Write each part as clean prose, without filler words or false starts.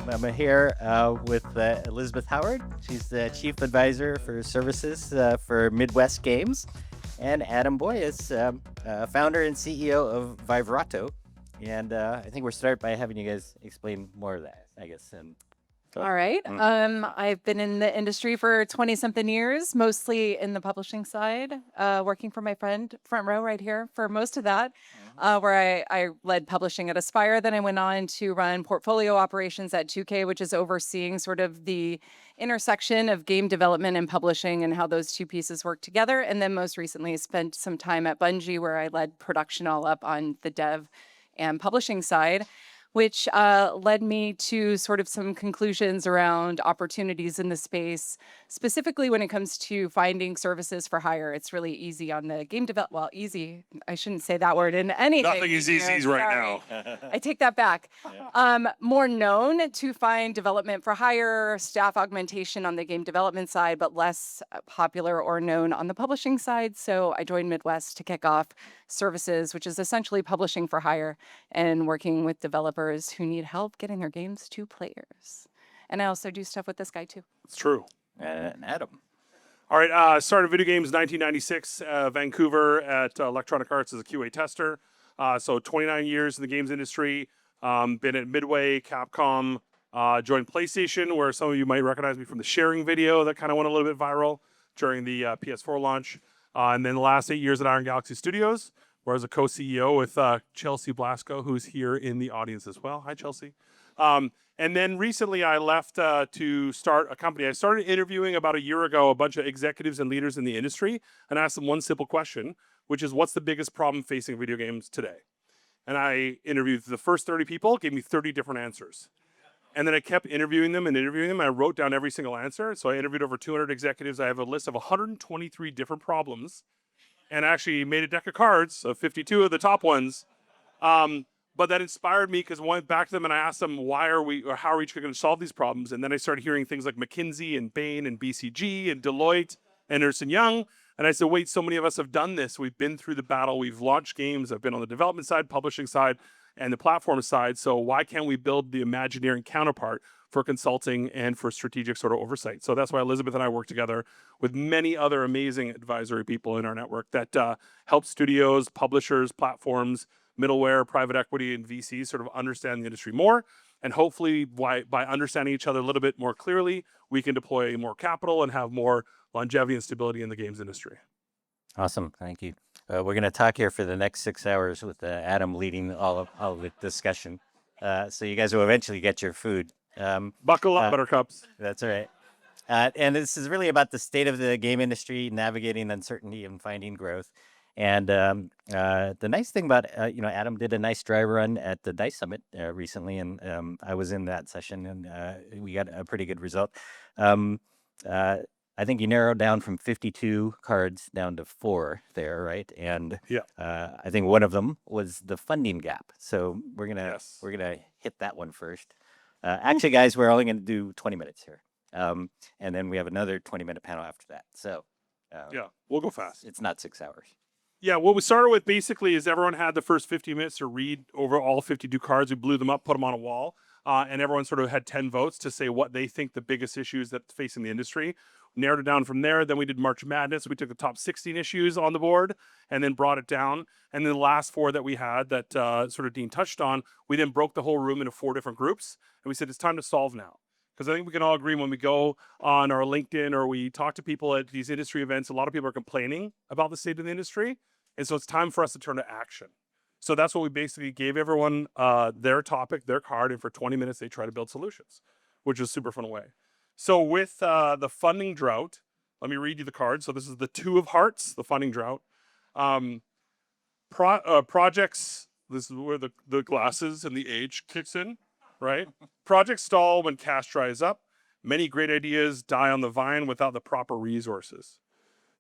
I'm here with Elizabeth Howard. She's the Chief Advisor for Services for Midwest Games. And Adam Boyes, founder and CEO of Vivrato. And I think we're start by having you guys explain more of that, I guess. And All right. Mm. I've been in the industry for 20 something years, mostly in the publishing side, working for my friend front row right here for most of that, where I led publishing at Aspire. Then I went on to run portfolio operations at 2K, which is overseeing sort of the intersection of game development and publishing and how those two pieces work together. And then most recently spent some time at Bungie, where I led production all up on the dev and publishing side, which led me to sort of some conclusions around opportunities in the space, specifically when it comes to finding services for hire. It's really easy on the game develop. Well, easy. I shouldn't say that word in anything. Nothing is easy right now. I take that back. More known to find development for hire, staff augmentation on the game development side, but less popular or known on the publishing side. So I joined Midwest to kick off services, which is essentially publishing for hire and working with developers who need help getting their games to players. And I also do stuff with this guy too. It's true. and Adam. All right, started video games 1996, Vancouver at Electronic Arts as a QA tester. So 29 years in the games industry. Been at Midway, Capcom, joined PlayStation, where some of you might recognize me from the sharing video that kind of went a little bit viral during the PS4 launch. And then the last 8 years at Iron Galaxy Studios, where I was a co-CEO with Chelsea Blasco, who's here in the audience as well. Hi, Chelsea. And then recently I left to start a company. I started interviewing about a year ago a bunch of executives and leaders in the industry and asked them one simple question, which is, what's the biggest problem facing video games today? And I interviewed the first 30 people, gave me 30 different answers. And then I kept interviewing them and interviewing them. I wrote down every single answer. So I interviewed over 200 executives. I have a list of 123 different problems and actually made a deck of cards of 52 of the top ones. But that inspired me because I went back to them and I asked them, how are we going to solve these problems? And then I started hearing things like McKinsey and Bain and BCG and Deloitte and Ernst & Young. And I said, wait, so many of us have done this. We've been through the battle. We've launched games. I've been on the development side, publishing side, and the platform side. So why can't we build the Imagineering counterpart for consulting and for strategic sort of oversight? So that's why Elizabeth and I work together with many other amazing advisory people in our network that help studios, publishers, platforms, middleware, private equity, and VCs sort of understand the industry more. And hopefully by understanding each other a little bit more clearly, we can deploy more capital and have more longevity and stability in the games industry. Awesome. Thank you. We're going to talk here for the next 6 hours with Adam leading all of the discussion. So you guys will eventually get your food. Buckle up, buttercups. That's all right. And this is really about the state of the game industry, navigating uncertainty and finding growth. And the nice thing about, Adam did a nice dry run at the DICE Summit recently, and I was in that session, and we got a pretty good result. I think you narrowed down from 52 cards down to 4 there, right? And Yeah. I think one of them was the funding gap. So we're gonna Yes. we're gonna hit that one first. Actually, guys, we're only gonna do 20 minutes here, and then we have another 20-minute panel after that. So Yeah, we'll go fast. it's not 6 hours. Yeah, what we started with basically is everyone had the first 50 minutes to read over all 52 cards. We blew them up, put them on a wall, and everyone sort of had 10 votes to say what they think the biggest issues that's facing the industry. Narrowed it down from there. Then we did March Madness. We took the top 16 issues on the board and then brought it down. And then the last 4 that we had that sort of Dean touched on, we then broke the whole room into 4 different groups. And we said, it's time to solve now. Because I think we can all agree when we go on our LinkedIn or we talk to people at these industry events, a lot of people are complaining about the state of the industry. And so it's time for us to turn to action. So that's what we basically gave everyone their topic, their card, and for 20 minutes they try to build solutions, which is a super fun way. So with the funding drought, let me read you the card. So this is the 2 of Hearts, the funding drought. Projects, this is where the glasses and the age kicks in, right? Projects stall when cash dries up. Many great ideas die on the vine without the proper resources.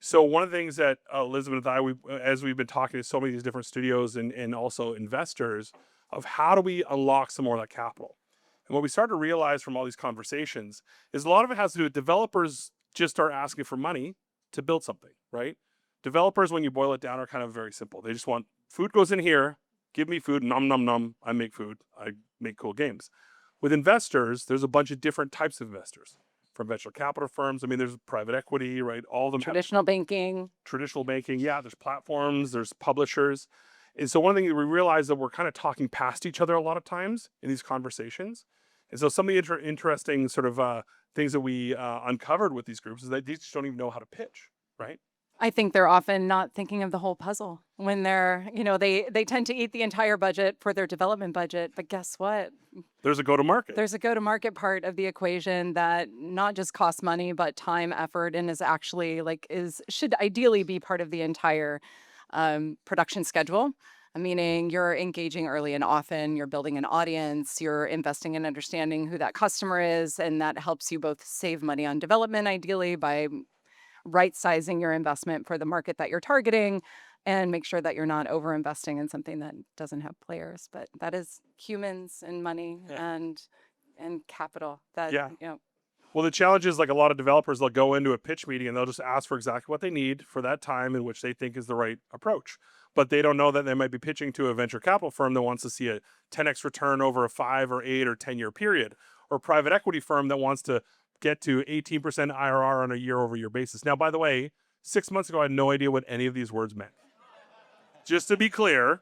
So one of the things that Elizabeth and I, as we've been talking to so many of these different studios and also investors, of how do we unlock some more of that capital? And what we started to realize from all these conversations is a lot of it has to do with developers just are asking for money to build something, right? Developers, when you boil it down, are kind of very simple. They just want food goes in here, give me food, nom, nom, nom, I make food, I make cool games. With investors, there's a bunch of different types of investors, from venture capital firms. I mean, there's private equity, right? All of them have Traditional banking. traditional banking. Yeah, there's platforms, there's publishers. And so one thing that we realize that we're kind of talking past each other a lot of times in these conversations. And so some of the interesting sort of things that we uncovered with these groups is that they just don't even know how to pitch, right? I think they're often not thinking of the whole puzzle when they're, they tend to eat the entire budget for their development budget. But guess what? There's a go-to-market. There's a go-to-market part of the equation that not just costs money, but time, effort, and is actually should ideally be part of the entire production schedule. Meaning you're engaging early and often, you're building an audience, you're investing in understanding who that customer is, and that helps you both save money on development, ideally by right sizing your investment for the market that you're targeting, and make sure that you're not over investing in something that doesn't have players. But that is humans and money and capital that Well, the challenge is, like, a lot of developers, they'll go into a pitch meeting and they'll just ask for exactly what they need for that time in which they think is the right approach. But they don't know that they might be pitching to a venture capital firm that wants to see a 10x return over a 5 or 8 or 10-year period, or a private equity firm that wants to get to 18% IRR on a year-over-year basis. Now, by the way, 6 months ago, I had no idea what any of these words meant. Just to be clear,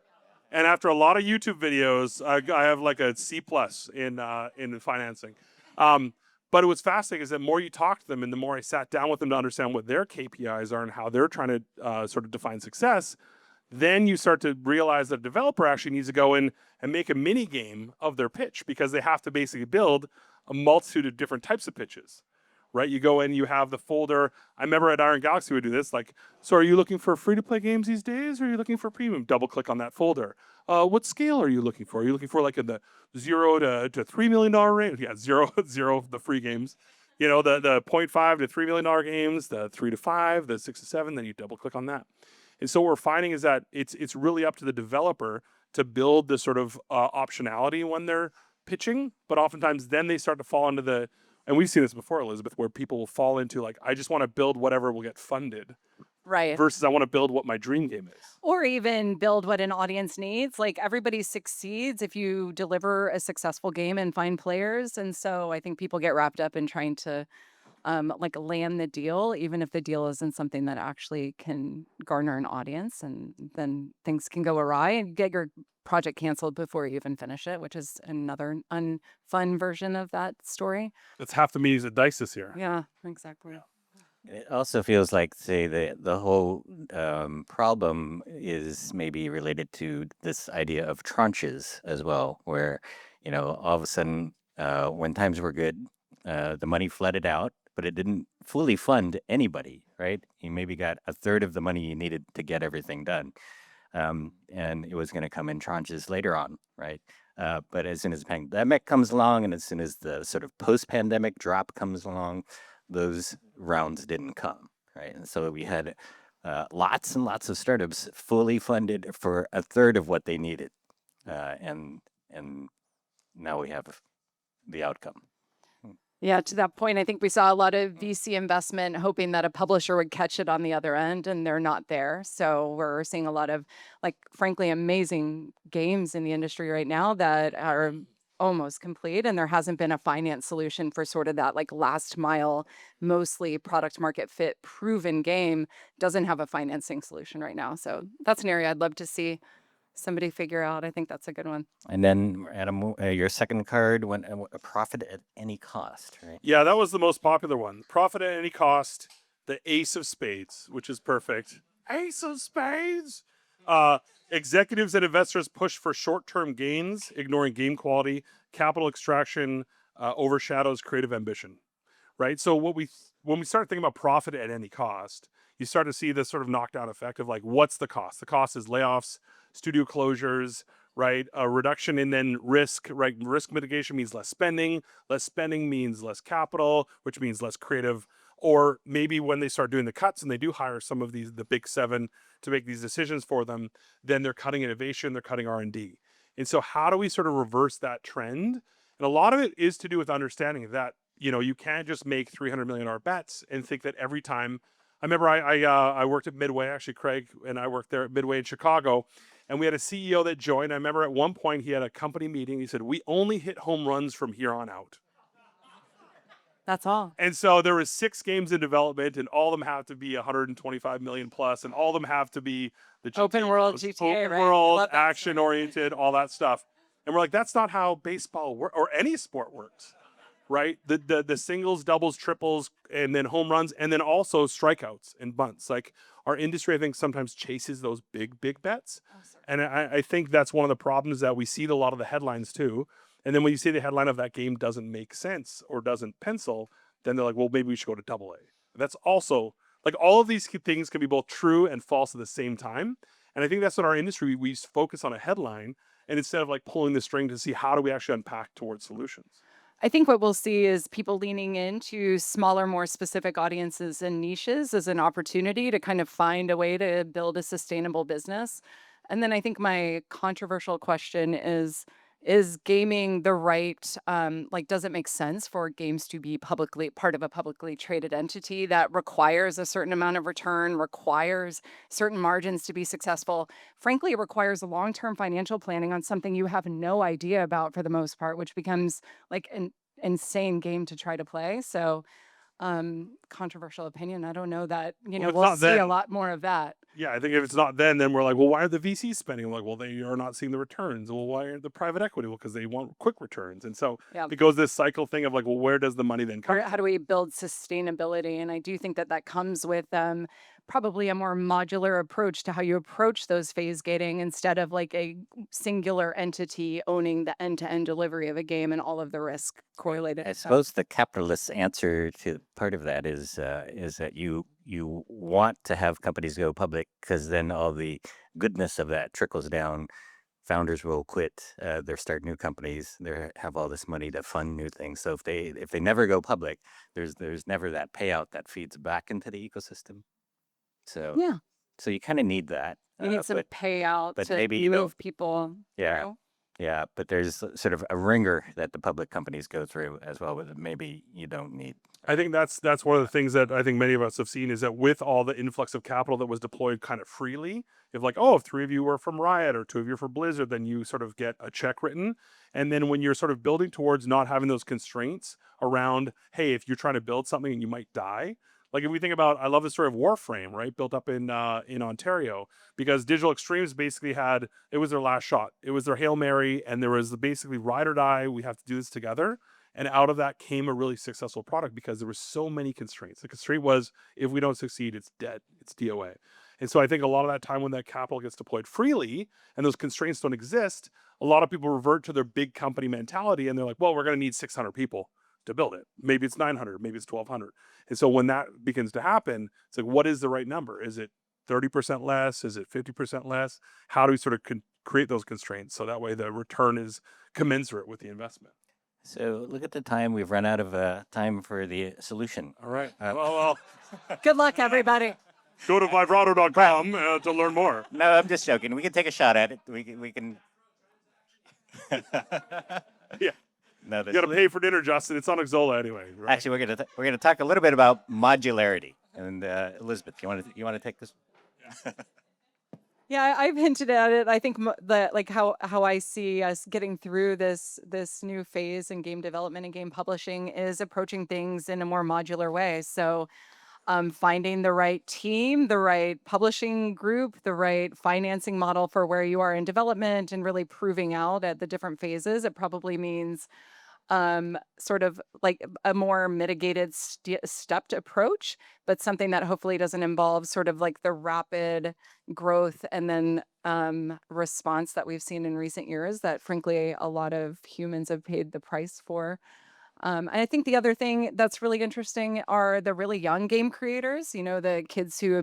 and after a lot of YouTube videos, I have like a C+ in financing. But it was fascinating is that the more you talk to them and the more I sat down with them to understand what their KPIs are and how they're trying to sort of define success, then you start to realize that a developer actually needs to go in and make a mini game of their pitch, because they have to basically build a multitude of different types of pitches, right? You go in, you have the folder. I remember at Iron Galaxy, we would do this. Like, so are you looking for free-to-play games these days, or are you looking for premium? Double click on that folder. What scale are you looking for? Are you looking for like in the $0 to $3 million range? Yeah, zero, the free games. The 0.5 to $3 million games, the 3 to 5, the 6 to 7. Then you double click on that. And so what we're finding is that it's really up to the developer to build the sort of optionality when they're pitching, but oftentimes then they start to fall into and we've seen this before, Elizabeth, where people will fall into like, I just want to build whatever will get funded. Right. Versus I want to build what my dream game is. Or even build what an audience needs. Like, everybody succeeds if you deliver a successful game and find players. And so I think people get wrapped up in trying to land the deal, even if the deal isn't something that actually can garner an audience, and then things can go awry and get your project canceled before you even finish it, which is another unfun version of that story. That's half the meetings at DICE this year. Yeah, exactly. It also feels like, say, the whole problem is maybe related to this idea of tranches as well, where, all of a sudden, when times were good, the money flooded out, but it didn't fully fund anybody, right? You maybe got a third of the money you needed to get everything done. And it was going to come in tranches later on, right? But as soon as the pandemic comes along, and as soon as the sort of post-pandemic drop comes along, those rounds didn't come, right? And so we had lots and lots of startups fully funded for a third of what they needed, and now we have the outcome. Yeah, to that point, I think we saw a lot of VC investment hoping that a publisher would catch it on the other end, and they're not there. So we're seeing a lot of, frankly, amazing games in the industry right now that are almost complete, and there hasn't been a finance solution for sort of that last mile, mostly product market fit proven game. Doesn't have a financing solution right now. So that's an area I'd love to see somebody figure out. I think that's a good one. And then, Adam, your second card went a profit at any cost, right? Yeah, that was the most popular one. Profit at any cost, the ace of spades, which is perfect. Ace of spades. Executives and investors push for short-term gains, ignoring game quality. Capital extraction overshadows creative ambition, right? So when we start thinking about profit at any cost, you start to see this sort of knockdown effect of what's the cost? The cost is layoffs, studio closures, right? A reduction in then risk, right? Risk mitigation means less spending. Less spending means less capital, which means less creative. Or maybe when they start doing the cuts and they do hire some of the big seven to make these decisions for them, then they're cutting innovation, they're cutting R&D. And so how do we sort of reverse that trend? And a lot of it is to do with understanding that, you can't just make $300 million bets and think that every time. I remember I worked at Midway, actually, Craig and I worked there at Midway in Chicago. And we had a CEO that joined. I remember at one point he had a company meeting. He said, "We only hit home runs from here on out." That's all. And so there was 6 games in development, and all of them have to be 125 million plus, and all of them have to be the Open world GTAs, GTA, open right? world, Love that action story. oriented, all that stuff. And we're like, that's not how baseball or any sport works, right? The singles, doubles, triples, and then home runs, and then also strikeouts and bunts. Like our industry, I think sometimes chases those big bets, and I think that's one of the problems that we see a lot of the headlines too. And then when you see the headline of that game doesn't make sense or doesn't pencil, then they're like, well, maybe we should go to double A. That's also like all of these things can be both true and false at the same time. And I think that's what our industry, we focus on a headline and instead of like pulling the string to see how do we actually unpack towards solutions. I think what we'll see is people leaning into smaller, more specific audiences and niches as an opportunity to kind of find a way to build a sustainable business. And then I think my controversial question is gaming the right, like, does it make sense for games to be publicly part of a publicly traded entity that requires a certain amount of return, requires certain margins to be successful? Frankly, it requires a long-term financial planning on something you have no idea about for the most part, which becomes like an insane game to try to play. So, controversial opinion. I don't know that, Well, if it's we'll not see a then, lot more of that. yeah, I think if it's not then we're like, well, why are the VCs spending? I'm like, well, they are not seeing the returns. Well, why aren't the private equity? Well, because they want quick returns. And so Yeah. it goes this cycle thing of like, well, where does the money then come How do we build sustainability? And I do think that that comes with probably a more modular approach to how you approach those phase gating instead of like a singular entity owning the end-to-end delivery of a game and all of the risk correlated. I with that. suppose the capitalist answer to part of that is that you want to have companies go public because then all the goodness of that trickles down. Founders will quit. They start new companies. They have all this money to fund new things. So if they never go public, there's never that payout that feeds back into the ecosystem. So Yeah, so you kind of need that. you need some But payout but to maybe you don't. move people Yeah. through. Yeah, but there's sort of a ringer that the public companies go through as well, with maybe you don't need. I think that's one of the things that I think many of us have seen is that with all the influx of capital that was deployed kind of freely, if like, oh, if 3 of you were from Riot or 2 of you are from Blizzard, then you sort of get a check written. And then when you're sort of building towards not having those constraints around, hey, if you're trying to build something and you might die. Like if we think about, I love the story of Warframe, right? Built up in Ontario, because Digital Extremes basically it was their last shot. It was their Hail Mary, and there was basically ride or die. We have to do this together. And out of that came a really successful product because there were so many constraints. The constraint was, if we don't succeed, it's dead. It's DOA. And so I think a lot of that time when that capital gets deployed freely and those constraints don't exist, a lot of people revert to their big company mentality and they're like, well, we're going to need 600 people to build it. Maybe it's 900, maybe it's 1200. And so when that begins to happen, it's like, what is the right number? Is it 30% less? Is it 50% less? How do we sort of create those constraints so that way the return is commensurate with the investment? So look at the time. We've run out of time for the solution. All right. Well, Good luck, everybody. go to vibrato.com to learn more. No, I'm just joking. We can take a shot at it. We can. Yeah. No, You got to pay for dinner, Justin. It's on Xola anyway. Right? actually, we're gonna talk a little bit about modularity. And Elizabeth, you want to take this? Yeah, I've hinted at it. I think like how I see us getting through this new phase in game development and game publishing is approaching things in a more modular way. So, finding the right team, the right publishing group, the right financing model for where you are in development, and really proving out at the different phases. It probably means sort of like a more mitigated stepped approach, but something that hopefully doesn't involve sort of like the rapid growth and then response that we've seen in recent years that frankly a lot of humans have paid the price for. And I think the other thing that's really interesting are the really young game creators, the kids who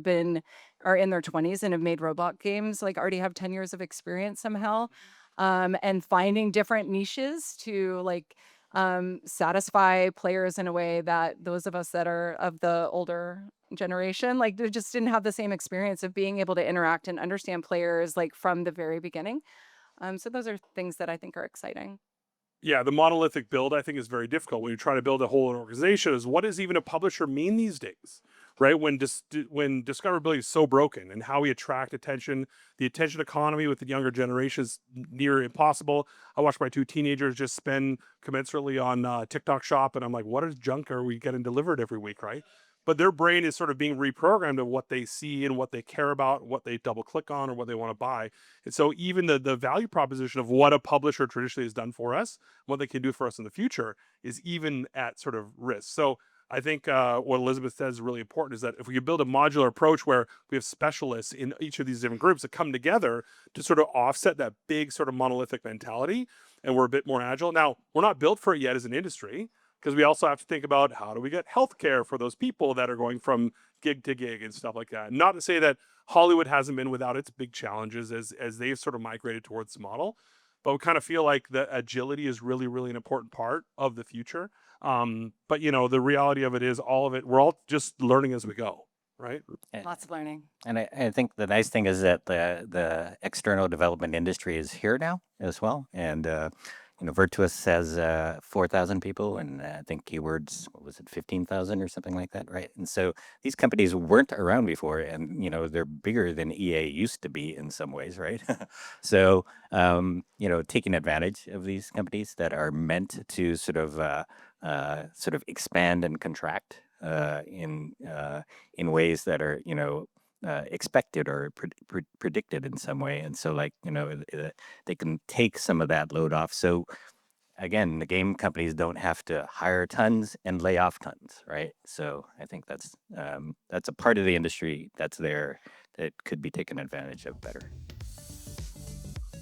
are in their 20s and have made robot games, like already have 10 years of experience somehow. And finding different niches to like satisfy players in a way that those of us that are of the older generation, like they just didn't have the same experience of being able to interact and understand players like from the very beginning. So those are things that I think are exciting. Yeah, the monolithic build I think is very difficult when you're trying to build a whole organization. Is what does even a publisher mean these days? right? When discoverability is so broken, and how we attract attention, the attention economy with the younger generation is near impossible. I watch my 2 teenagers just spend commensurately on TikTok Shop, and I'm like, what is junk are we getting delivered every week, right? But their brain is sort of being reprogrammed of what they see and what they care about, what they double click on, or what they want to buy. And so even the value proposition of what a publisher traditionally has done for us, what they can do for us in the future, is even at sort of risk. So I think what Elizabeth says is really important, is that if we could build a modular approach where we have specialists in each of these different groups that come together to sort of offset that big sort of monolithic mentality, and we're a bit more agile. Now, we're not built for it yet as an industry, because we also have to think about how do we get healthcare for those people that are going from gig to gig and stuff like that. Not to say that Hollywood hasn't been without its big challenges as they've sort of migrated towards the model, but we kind of feel like the agility is really, really an important part of the future. But the reality of it is, all of it, we're all just learning as we go, right? Lots of learning. And I think the nice thing is that the external development industry is here now as well. And Virtuous has 4,000 people, and I think Keywords, what was it, 15,000 or something like that, right? And so these companies weren't around before, and they're bigger than EA used to be in some ways, right? So taking advantage of these companies that are meant to sort of expand and contract in ways that are expected or predicted in some way, and so they can take some of that load off. So again, the game companies don't have to hire tons and lay off tons, right? So I think that's a part of the industry that's there that could be taken advantage of better.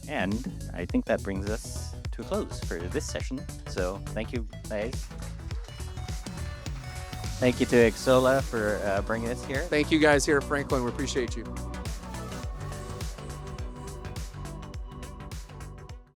And I think that brings us to a close for this session. So thank you, guys. Thank you to Exola for bringing us here. Thank you guys here at Franklin. We appreciate you.